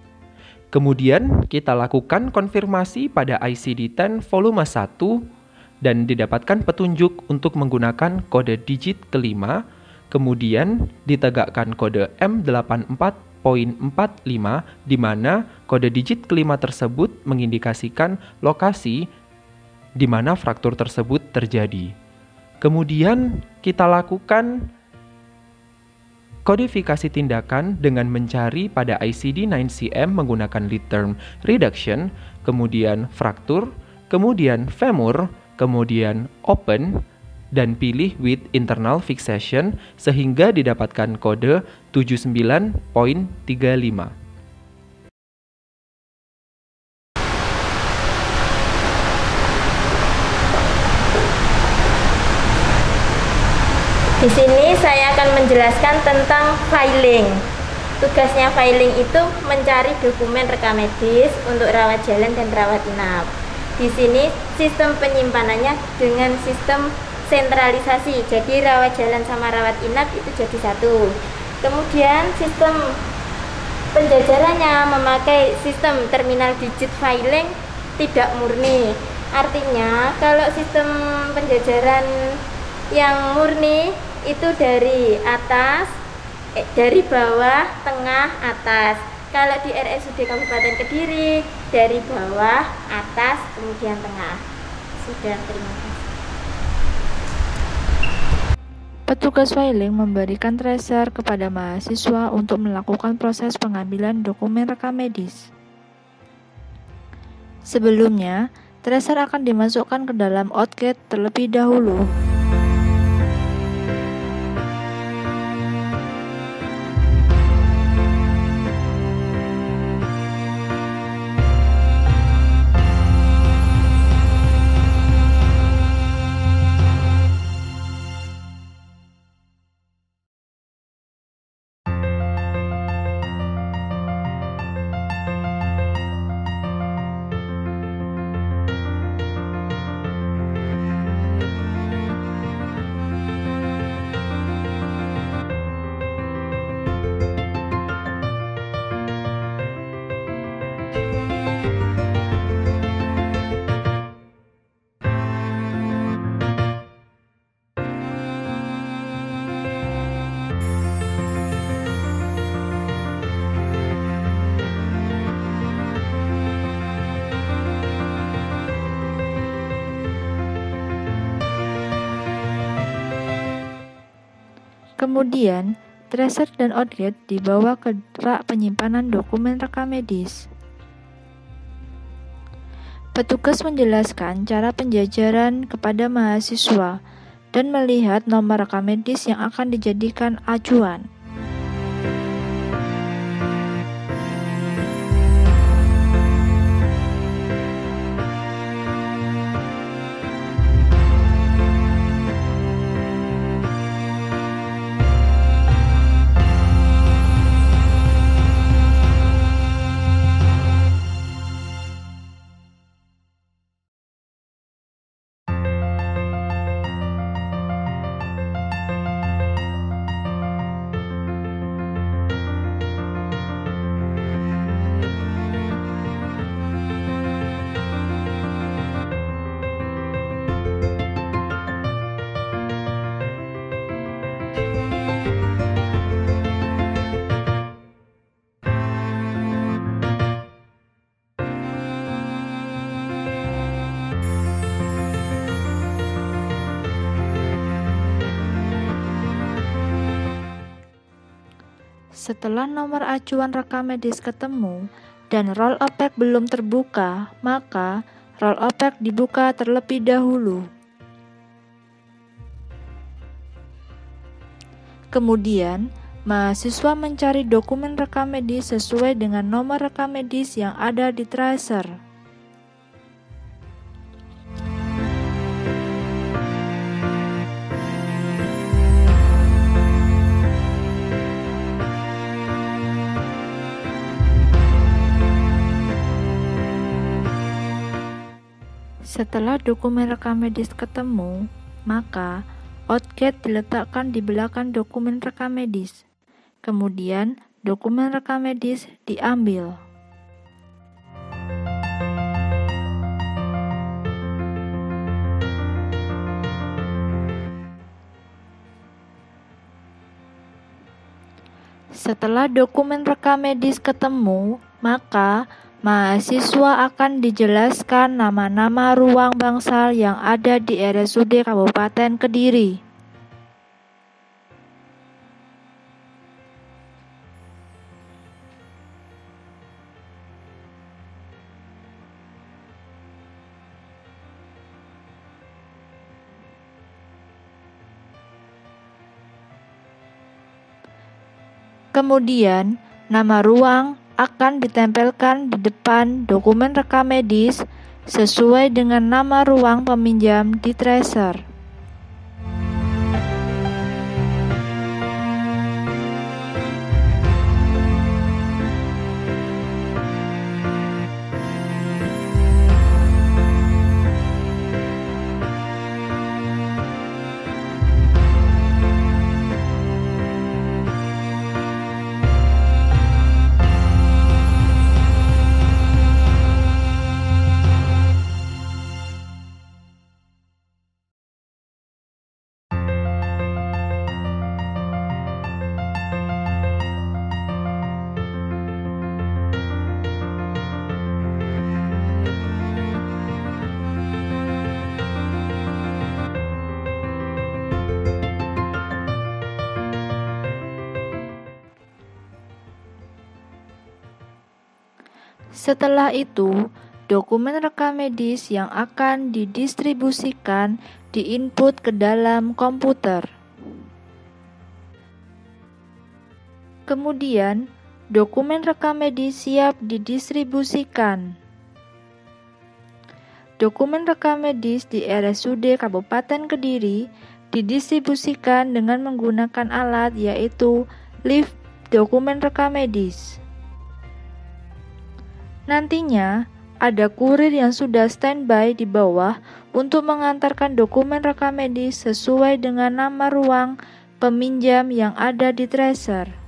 Kemudian kita lakukan konfirmasi pada ICD-10 volume 1 dan didapatkan petunjuk untuk menggunakan kode digit kelima, kemudian ditegakkan kode M84.45 di mana kode digit kelima tersebut mengindikasikan lokasi di mana fraktur tersebut terjadi. Kemudian kita lakukan kodifikasi tindakan dengan mencari pada ICD-9CM menggunakan lead term reduction, kemudian fraktur, kemudian femur, kemudian open, dan pilih with internal fixation sehingga didapatkan kode 79.35. Di sini saya akan menjelaskan tentang filing. Tugasnya filing itu mencari dokumen rekam medis untuk rawat jalan dan rawat inap. Di sini sistem penyimpanannya dengan sistem sentralisasi. Jadi rawat jalan sama rawat inap itu jadi satu. Kemudian sistem penjajarannya memakai sistem terminal digit filing tidak murni. Artinya kalau sistem penjajaran yang murni itu dari atas, dari bawah, tengah, atas. Kalau di RSUD Kabupaten Kediri dari bawah, atas, kemudian tengah. Sudah, terima kasih. Petugas filing memberikan tracer kepada mahasiswa untuk melakukan proses pengambilan dokumen rekam medis. Sebelumnya, tracer akan dimasukkan ke dalam outgate terlebih dahulu. Kemudian, tracer dan outgate dibawa ke rak penyimpanan dokumen rekam medis. Petugas menjelaskan cara penjajaran kepada mahasiswa dan melihat nomor rekam medis yang akan dijadikan acuan. Setelah nomor acuan rekam medis ketemu dan roll opak belum terbuka, maka roll opak dibuka terlebih dahulu. Kemudian, mahasiswa mencari dokumen rekam medis sesuai dengan nomor rekam medis yang ada di tracer. Setelah dokumen rekam medis ketemu, maka outget diletakkan di belakang dokumen rekam medis. Kemudian, dokumen rekam medis diambil. Setelah dokumen rekam medis ketemu, maka mahasiswa akan dijelaskan nama-nama ruang bangsal yang ada di RSUD Kabupaten Kediri. Kemudian, nama ruang akan ditempelkan di depan dokumen rekam medis sesuai dengan nama ruang peminjam di tracer. Setelah itu, dokumen rekam medis yang akan didistribusikan diinput ke dalam komputer. Kemudian, dokumen rekam medis siap didistribusikan. Dokumen rekam medis di RSUD Kabupaten Kediri didistribusikan dengan menggunakan alat yaitu lift dokumen rekam medis. Nantinya, ada kurir yang sudah standby di bawah untuk mengantarkan dokumen rekam medis sesuai dengan nama ruang peminjam yang ada di tracer.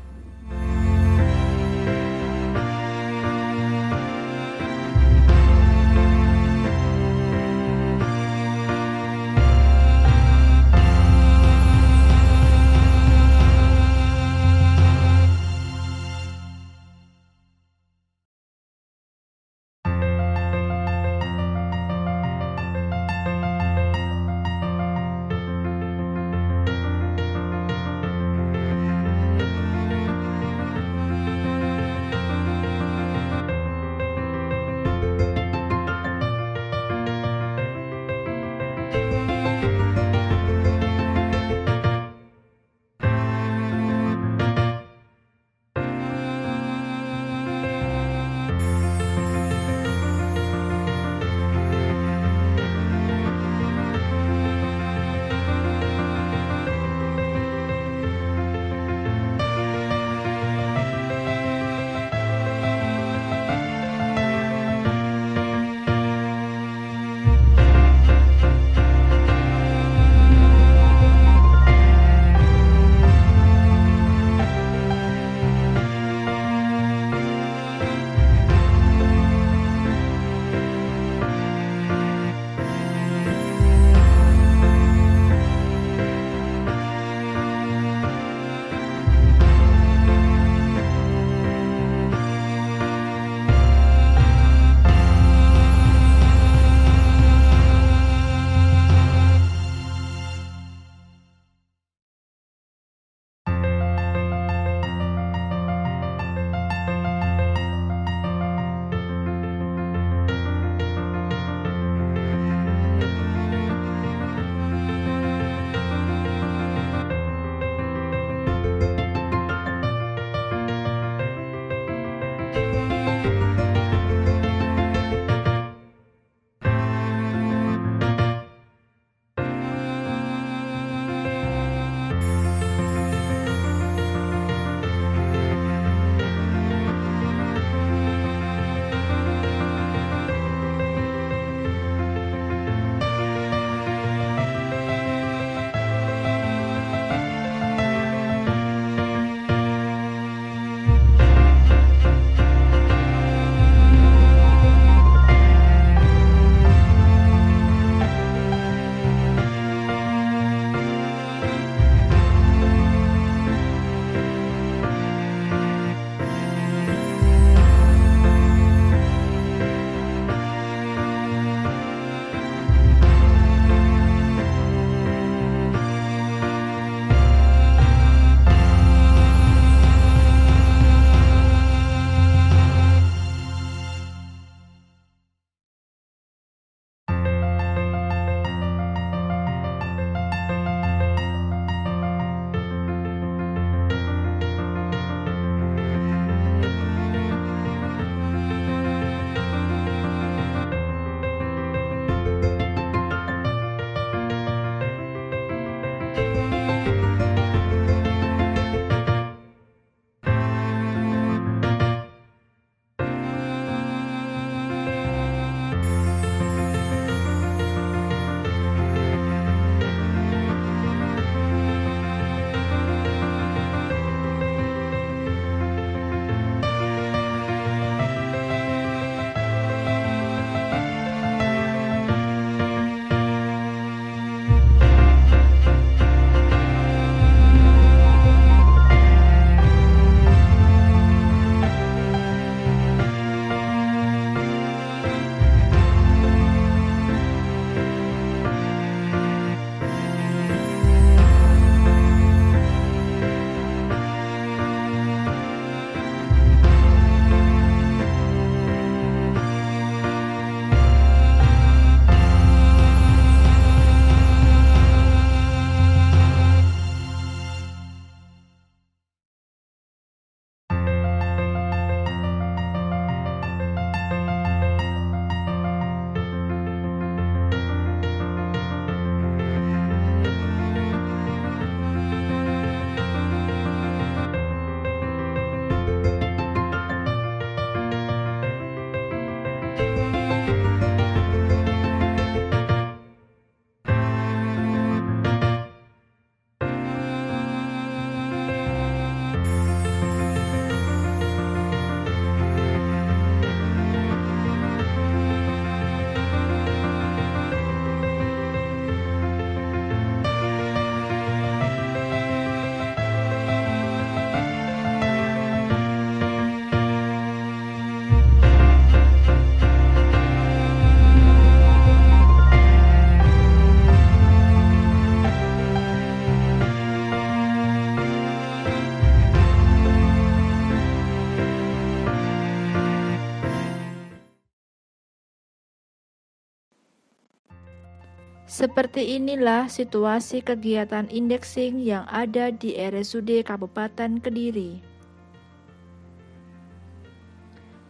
Seperti inilah situasi kegiatan indexing yang ada di RSUD Kabupaten Kediri,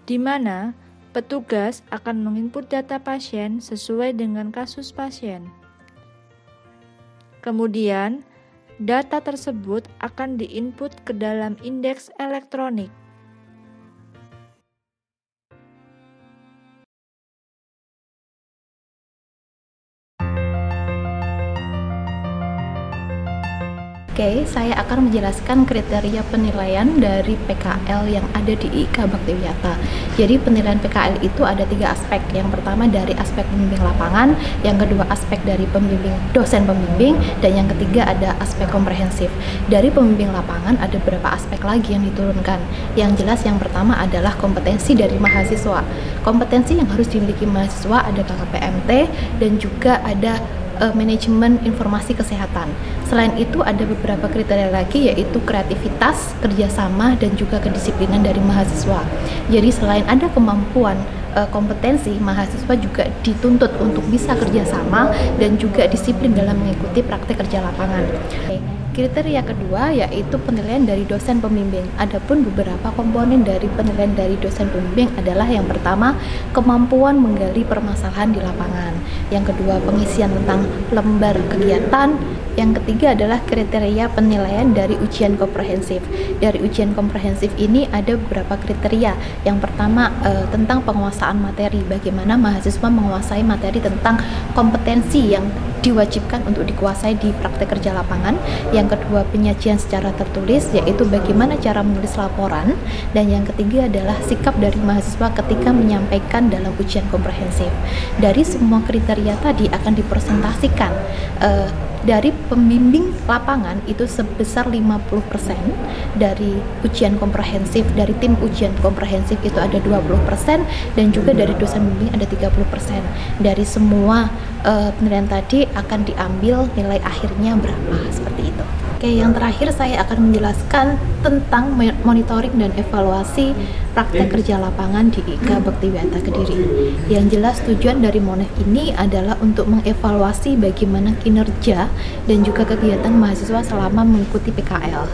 di mana petugas akan menginput data pasien sesuai dengan kasus pasien. Kemudian, data tersebut akan diinput ke dalam indeks elektronik. Oke, saya akan menjelaskan kriteria penilaian dari PKL yang ada di IK Baktiwiyata. Jadi penilaian PKL itu ada 3 aspek. Yang pertama dari aspek pembimbing lapangan, yang kedua aspek dari pembimbing dosen pembimbing, dan yang ketiga ada aspek komprehensif. Dari pembimbing lapangan ada beberapa aspek lagi yang diturunkan. Yang jelas yang pertama adalah kompetensi dari mahasiswa. Kompetensi yang harus dimiliki mahasiswa ada KKPMT dan juga ada manajemen informasi kesehatan. Selain itu ada beberapa kriteria lagi, yaitu kreativitas, kerjasama, dan juga kedisiplinan dari mahasiswa. Jadi selain ada kemampuan kompetensi, mahasiswa juga dituntut untuk bisa kerjasama dan juga disiplin dalam mengikuti praktek kerja lapangan. Kriteria kedua yaitu penilaian dari dosen pembimbing. Adapun beberapa komponen dari penilaian dari dosen pembimbing adalah yang pertama, kemampuan menggali permasalahan di lapangan. Yang kedua, pengisian tentang lembar kegiatan. Yang ketiga adalah kriteria penilaian dari ujian komprehensif. Dari ujian komprehensif ini ada beberapa kriteria. Yang pertama tentang penguasaan materi, bagaimana mahasiswa menguasai materi tentang kompetensi yang diwajibkan untuk dikuasai di praktek kerja lapangan. Yang kedua, penyajian secara tertulis, yaitu bagaimana cara menulis laporan. Dan yang ketiga adalah sikap dari mahasiswa ketika menyampaikan dalam ujian komprehensif. Dari semua kriteria tadi akan dipresentasikan dari pembimbing lapangan itu sebesar 50%, dari ujian komprehensif, dari tim ujian komprehensif itu ada 20%, dan juga dari dosen pembimbing ada 30%. Dari semua penilaian tadi akan diambil nilai akhirnya berapa, seperti itu. Oke, yang terakhir saya akan menjelaskan tentang monitoring dan evaluasi praktek kerja lapangan di IK Baktiwiyata Kediri. Yang jelas tujuan dari MONEF ini adalah untuk mengevaluasi bagaimana kinerja dan juga kegiatan mahasiswa selama mengikuti PKL.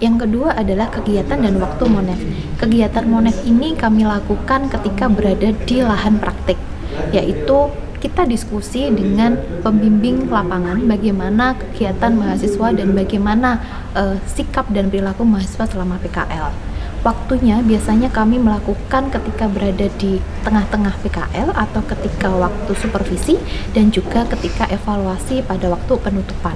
Yang kedua adalah kegiatan dan waktu MONEF. Kegiatan MONEF ini kami lakukan ketika berada di lahan praktik, yaitu kita diskusi dengan pembimbing lapangan bagaimana kegiatan mahasiswa dan bagaimana sikap dan perilaku mahasiswa selama PKL. Waktunya biasanya kami melakukan ketika berada di tengah-tengah PKL atau ketika waktu supervisi dan juga ketika evaluasi pada waktu penutupan.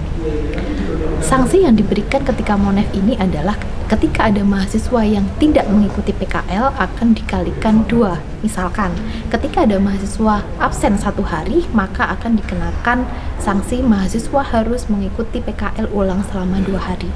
Sanksi yang diberikan ketika MONEF ini adalah ketika ada mahasiswa yang tidak mengikuti PKL akan dikalikan 2. Misalkan ketika ada mahasiswa absen 1 hari, maka akan dikenakan sanksi mahasiswa harus mengikuti PKL ulang selama 2 hari.